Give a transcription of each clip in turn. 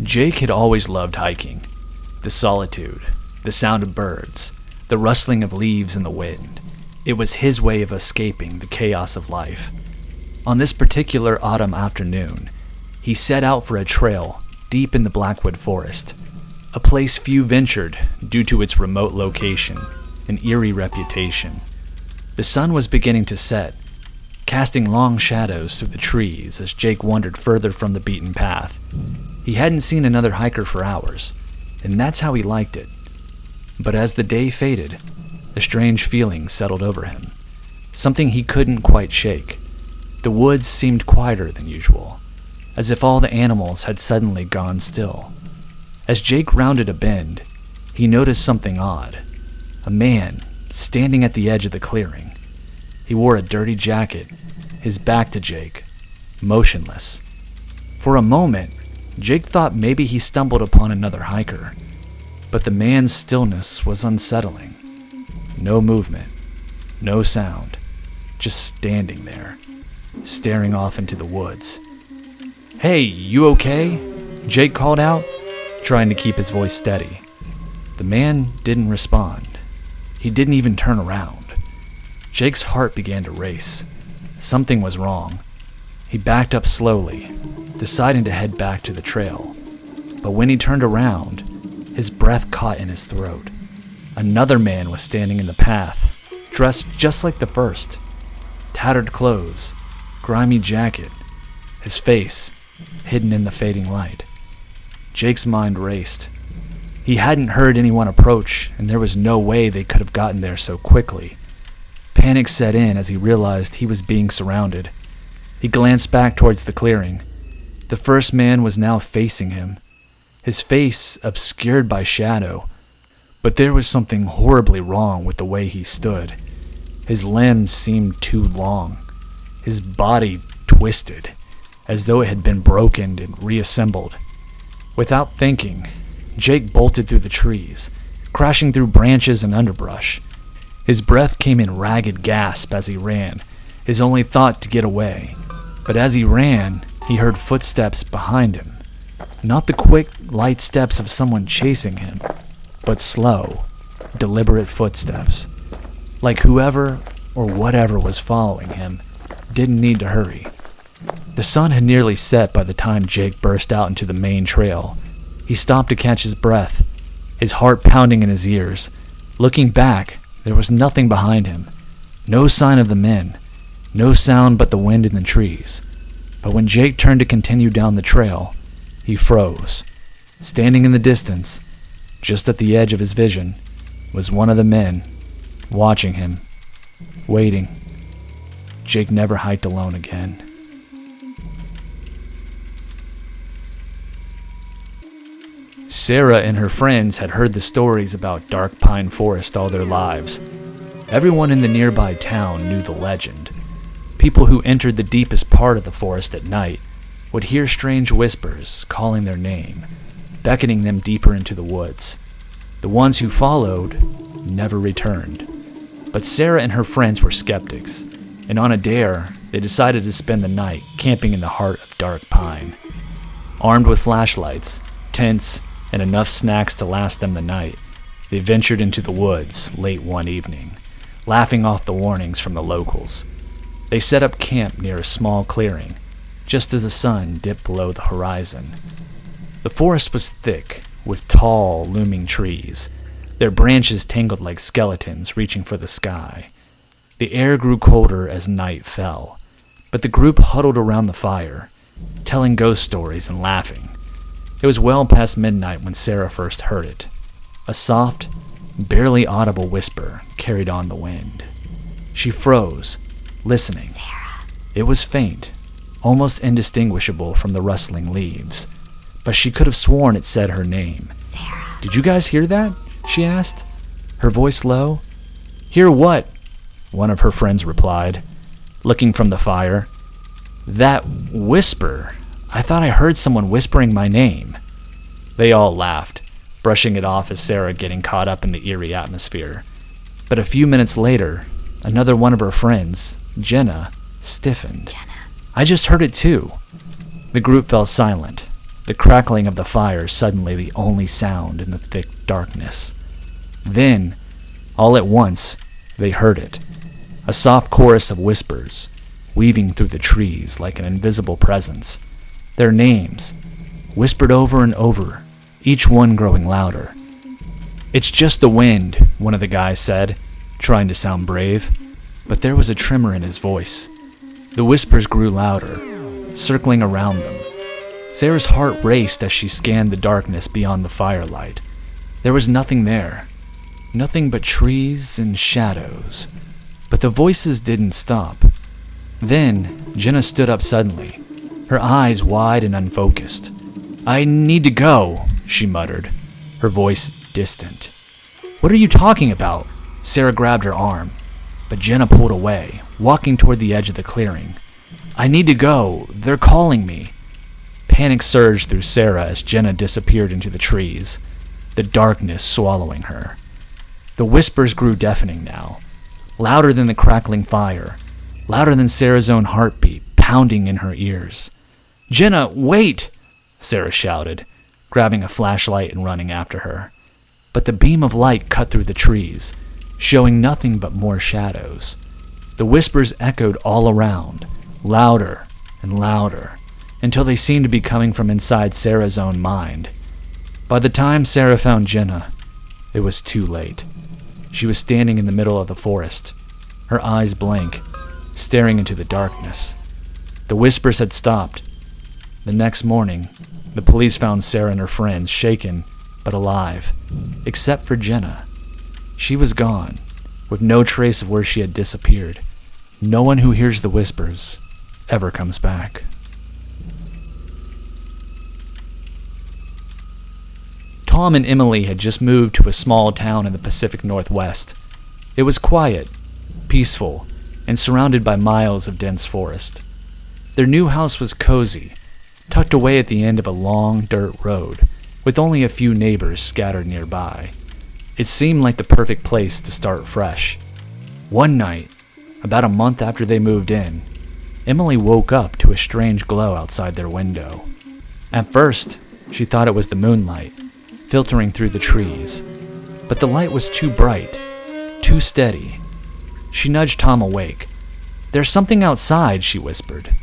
Jake had always loved hiking. The solitude, the sound of birds, the rustling of leaves in the wind. It was his way of escaping the chaos of life. On this particular autumn afternoon, he set out for a trail deep in the Blackwood Forest, a place few ventured due to its remote location and eerie reputation. The sun was beginning to set, casting long shadows through the trees as Jake wandered further from the beaten path. He hadn't seen another hiker for hours, and that's how he liked it. But as the day faded, a strange feeling settled over him, something he couldn't quite shake. The woods seemed quieter than usual, as if all the animals had suddenly gone still. As Jake rounded a bend, he noticed something odd. A man standing at the edge of the clearing. He wore a dirty jacket, his back to Jake, motionless. For a moment, Jake thought maybe he stumbled upon another hiker, but the man's stillness was unsettling. No movement, no sound, just standing there, staring off into the woods. "Hey, you okay?" Jake called out, trying to keep his voice steady. The man didn't respond. He didn't even turn around. Jake's heart began to race. Something was wrong. He backed up slowly, deciding to head back to the trail. But when he turned around, his breath caught in his throat. Another man was standing in the path, dressed just like the first. Tattered clothes, grimy jacket, his face hidden in the fading light. Jake's mind raced. He hadn't heard anyone approach, and there was no way they could have gotten there so quickly. Panic set in as he realized he was being surrounded. He glanced back towards the clearing. The first man was now facing him, his face obscured by shadow, but there was something horribly wrong with the way he stood. His limbs seemed too long, his body twisted, as though it had been broken and reassembled. Without thinking, Jake bolted through the trees, crashing through branches and underbrush. His breath came in ragged gasps as he ran, his only thought to get away. But as he ran, he heard footsteps behind him. Not the quick, light steps of someone chasing him, but slow, deliberate footsteps. Like whoever or whatever was following him didn't need to hurry. The sun had nearly set by the time Jake burst out into the main trail. He stopped to catch his breath, his heart pounding in his ears. Looking back, there was nothing behind him. No sign of the men. No sound but the wind in the trees. But when Jake turned to continue down the trail, he froze. Standing in the distance, just at the edge of his vision, was one of the men, watching him, waiting. Jake never hiked alone again. Sarah and her friends had heard the stories about Dark Pine Forest all their lives. Everyone in the nearby town knew the legend. People who entered the deepest part of the forest at night would hear strange whispers calling their name, beckoning them deeper into the woods. The ones who followed never returned. But Sarah and her friends were skeptics, and on a dare, they decided to spend the night camping in the heart of Dark Pine. Armed with flashlights, tents, and enough snacks to last them the night, they ventured into the woods late one evening, laughing off the warnings from the locals. They set up camp near a small clearing, just as the sun dipped below the horizon. The forest was thick, with tall, looming trees, their branches tangled like skeletons reaching for the sky. The air grew colder as night fell, but the group huddled around the fire, telling ghost stories and laughing. It was well past midnight when Sarah first heard it. A soft, barely audible whisper carried on the wind. She froze, listening. Sarah. It was faint, almost indistinguishable from the rustling leaves, but she could have sworn it said her name. Sarah. "Did you guys hear that?" she asked, her voice low. "Hear what?" one of her friends replied, looking from the fire. "That whisper. I thought I heard someone whispering my name." They all laughed, brushing it off as Sarah getting caught up in the eerie atmosphere. But a few minutes later, another one of her friends, Jenna, stiffened. Jenna. "I just heard it too." The group fell silent, the crackling of the fire suddenly the only sound in the thick darkness. Then, all at once, they heard it, a soft chorus of whispers, weaving through the trees like an invisible presence. Their names, whispered over and over, each one growing louder. "It's just the wind," one of the guys said, trying to sound brave, but there was a tremor in his voice. The whispers grew louder, circling around them. Sarah's heart raced as she scanned the darkness beyond the firelight. There was nothing there, nothing but trees and shadows. But the voices didn't stop. Then, Jenna stood up suddenly, her eyes wide and unfocused. "I need to go," she muttered, her voice distant. "What are you talking about?" Sarah grabbed her arm, but Jenna pulled away, walking toward the edge of the clearing. "I need to go. They're calling me." Panic surged through Sarah as Jenna disappeared into the trees, the darkness swallowing her. The whispers grew deafening now, louder than the crackling fire, louder than Sarah's own heartbeat pounding in her ears. "Jenna, wait!" Sarah shouted, grabbing a flashlight and running after her. But the beam of light cut through the trees, showing nothing but more shadows. The whispers echoed all around, louder and louder, until they seemed to be coming from inside Sarah's own mind. By the time Sarah found Jenna, it was too late. She was standing in the middle of the forest, her eyes blank, staring into the darkness. The whispers had stopped. The next morning, the police found Sarah and her friends shaken but alive, except for Jenna. She was gone, with no trace of where she had disappeared. No one who hears the whispers ever comes back. Tom and Emily had just moved to a small town in the Pacific Northwest. It was quiet, peaceful, and surrounded by miles of dense forest. Their new house was cozy, tucked away at the end of a long dirt road, with only a few neighbors scattered nearby. It seemed like the perfect place to start fresh. One night, about a month after they moved in, Emily woke up to a strange glow outside their window. At first, she thought it was the moonlight, filtering through the trees, but the light was too bright, too steady. She nudged Tom awake. "There's something outside," she whispered.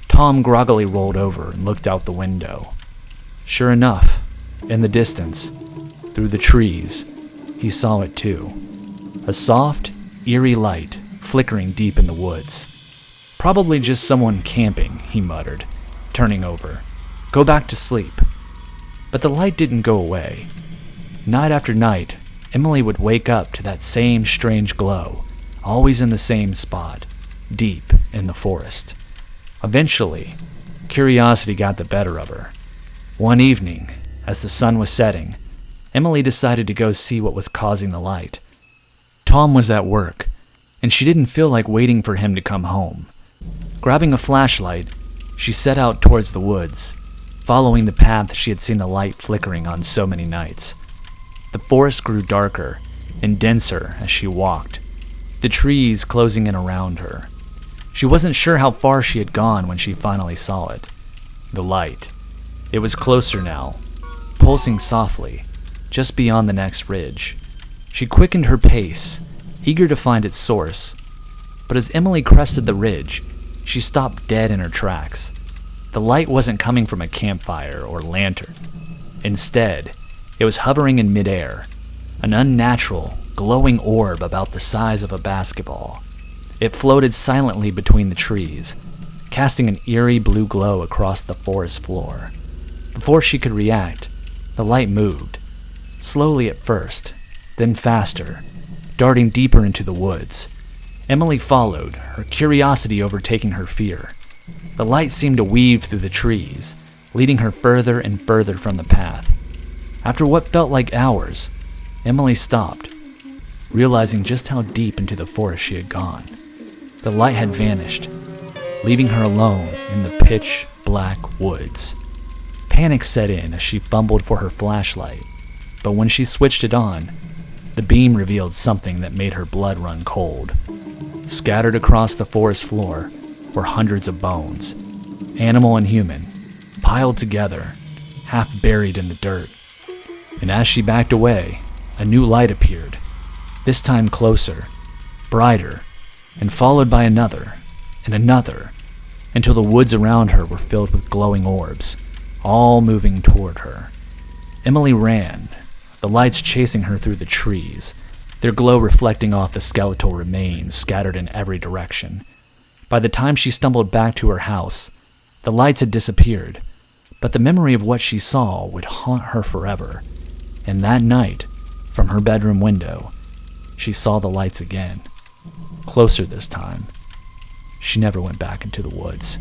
Tom groggily rolled over and looked out the window. Sure enough, in the distance, through the trees, he saw it too. A soft, eerie light flickering deep in the woods. "Probably just someone camping," he muttered, turning over. "Go back to sleep." But the light didn't go away. Night after night, Emily would wake up to that same strange glow, always in the same spot, deep in the forest. Eventually, curiosity got the better of her. One evening, as the sun was setting, Emily decided to go see what was causing the light. Tom was at work, and she didn't feel like waiting for him to come home. Grabbing a flashlight, she set out towards the woods, following the path she had seen the light flickering on so many nights. The forest grew darker and denser as she walked, the trees closing in around her. She wasn't sure how far she had gone when she finally saw it. The light. It was closer now, pulsing softly, just beyond the next ridge. She quickened her pace, eager to find its source. But as Emily crested the ridge, she stopped dead in her tracks. The light wasn't coming from a campfire or lantern. Instead, it was hovering in midair, an unnatural, glowing orb about the size of a basketball. It floated silently between the trees, casting an eerie blue glow across the forest floor. Before she could react, the light moved, slowly at first, then faster, darting deeper into the woods. Emily followed, her curiosity overtaking her fear. The light seemed to weave through the trees, leading her further and further from the path. After what felt like hours, Emily stopped, realizing just how deep into the forest she had gone. The light had vanished, leaving her alone in the pitch-black woods. Panic set in as she fumbled for her flashlight, but when she switched it on, the beam revealed something that made her blood run cold. Scattered across the forest floor were hundreds of bones, animal and human, piled together, half buried in the dirt. And as she backed away, a new light appeared, this time closer, brighter, and followed by another, and another, until the woods around her were filled with glowing orbs, all moving toward her. Emily ran, the lights chasing her through the trees, their glow reflecting off the skeletal remains scattered in every direction. By the time she stumbled back to her house, the lights had disappeared, but the memory of what she saw would haunt her forever. And that night, from her bedroom window, she saw the lights again, closer this time. She never went back into the woods.